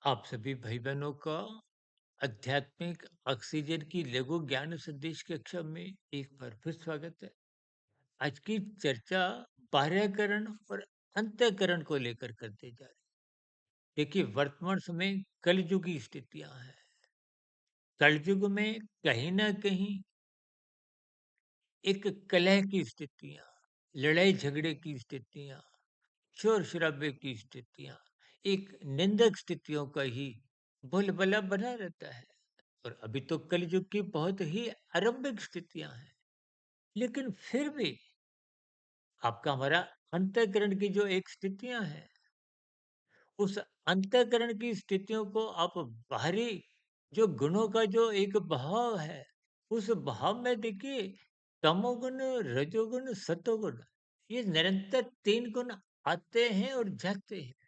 आप सभी भाई-बहनों का आध्यात्मिक ऑक्सीजन की लघु ज्ञान संदेश कक्षा में एक बार फिर स्वागत है। आज की चर्चा बाह्यकरण और अंतःकरण को लेकर करते जा रहे हैं। देखिए, वर्तमान समय कलयुग की स्थितियां हैं। कलयुग में कहीं ना कहीं एक कलह की स्थितियां, लड़ाई झगड़े की स्थितियां, शोर शराबे की स्थितियां, एक निंदक स्थितियों का ही बोलबाला बना रहता है। और अभी तो कलयुग की बहुत ही आरंभिक स्थितियां हैं, लेकिन फिर भी आपका हमारा अंतःकरण की जो एक स्थितियां हैं, उस अंतःकरण की स्थितियों को आप बाहरी जो गुणों का जो एक बहाव है, उस बहाव में देखिए, तमोगुण, रजोगुण, सतोगुण, ये निरंतर तीन गुण आते हैं और जाते हैं।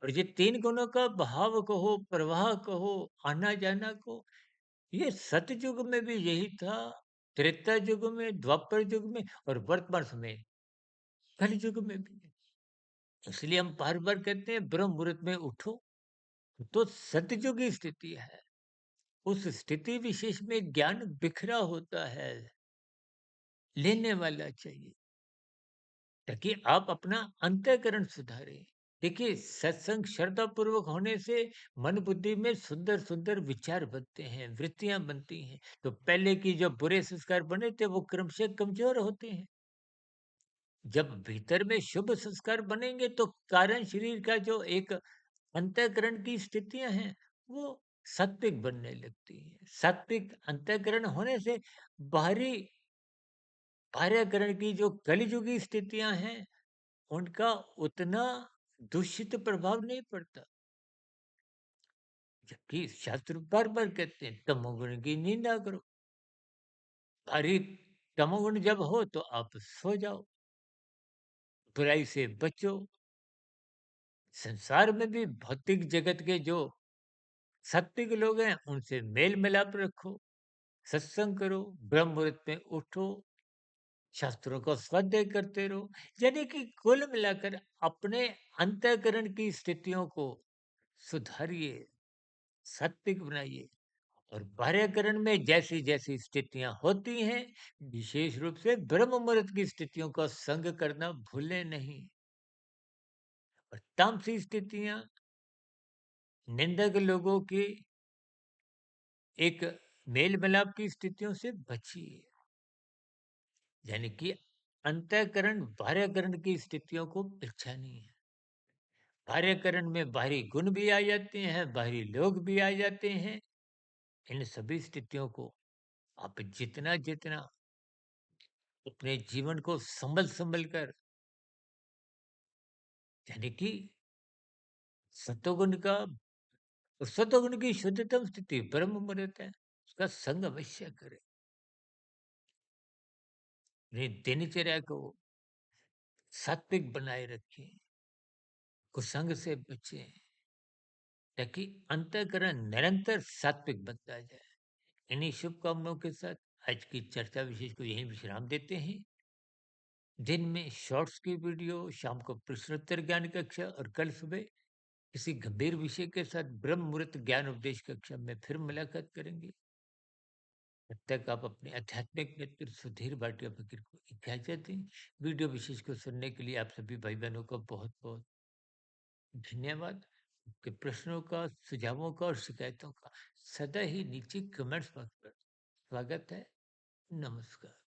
और ये तीन गुणों का बहाव कहो, प्रवाह कहो, आना जाना कहो, ये सतयुग में भी यही था, त्रेता युग में, द्वापर युग में और वर्तमान समय कलयुग में भी। इसलिए हम बार-बार कहते हैं ब्रह्म मुहूर्त में उठो, तो सतयुग की स्थिति है। उस स्थिति विशेष में ज्ञान बिखरा होता है, लेने वाला चाहिए, ताकि आप अपना अंतःकरण सुधारें। देखिए, सत्संग श्रद्धा पूर्वक होने से मन बुद्धि में सुंदर-सुंदर विचार बनते हैं, वृत्तियाँ बनती हैं। तो पहले की जो बुरे संस्कार बने थे, वो क्रमशः कमज़ोर होते हैं। जब भीतर में शुभ संस्कार बनेंगे, तो कारण शरीर का जो एक अंतःकरण की स्थितियाँ हैं, वो सात्विक बनने लगती हैं। सात्विक अंतःकरण होने से बाहरी बाह्यकरण की जो कलिजुगी स्थितियाँ हैं, उनका उतना दूषित प्रभाव नहीं पड़ता। जबकि शास्त्र बार-बार कहते हैं, तमोगुण की निंदा करो। भारी तमोगुण जब हो तो आप सो जाओ, बुराई से बचो। संसार में भी भौतिक जगत के जो सात्विक लोग हैं, उनसे मेल मिलाप रखो, सत्संग करो, ब्रह्म मुहूर्त में उठो, शास्त्रों का स्वाध्याय करते रहो। यानी कि कुल मिलाकर अपने अंतःकरण की स्थितियों को सुधारिए, सात्विक बनाइए। और बाह्यकरण में जैसी-जैसी स्थितियाँ होती हैं, विशेष रूप से ब्रह्म मुहूर्त की स्थितियों का संग करना भूलें नहीं। और तामसी स्थितियाँ, निंदक लोगों की एक मेल-मिलाप की स्थितियों से बचिए। यानी कि अंतःकरण बाह्यकरण की स्थितियों को पहचानिए। बाह्यकरण में बाहरी गुण भी आ जाते हैं, बाहरी लोग भी आ जाते हैं। इन सभी स्थितियों को आप जितना-जितना अपने जीवन को संभल-संभल कर, यानी कि सतोगुण का सतोगुण की शुद्धतम स्थिति ब्रह्म मुहूर्त है, उसका संग अवश्य करें। अपनी दिनचर्या को सात्विक बनाए रखें, कुसंग से बचें, ताकि अंतःकरण निरंतर सात्विक बनता जाए। इन्हीं शुभकामनाओं के साथ आज की चर्चा विशेष को यहीं विश्राम देते हैं। दिन में शॉर्ट्स की वीडियो, शाम को प्रश्नोत्तर ज्ञान कक्षा और कल सुबह किसी गंभीर विषय के साथ ब्रह्म मुहूर्त ज्ञान उपदेश कक्षा में फिर मुलाकात करेंगे। तब तक आप अपने आध्यात्मिक मित्र सुधीर भाटिया फकीर को इजाजत दें। वीडियो विशेष को सुनने के लिए आप सभी भाई बहनों का बहुत बहुत धन्यवाद। आपके प्रश्नों का, सुझावों का और शिकायतों का सदा ही नीचे कमेंट्स बॉक्स पर स्वागत है। नमस्कार।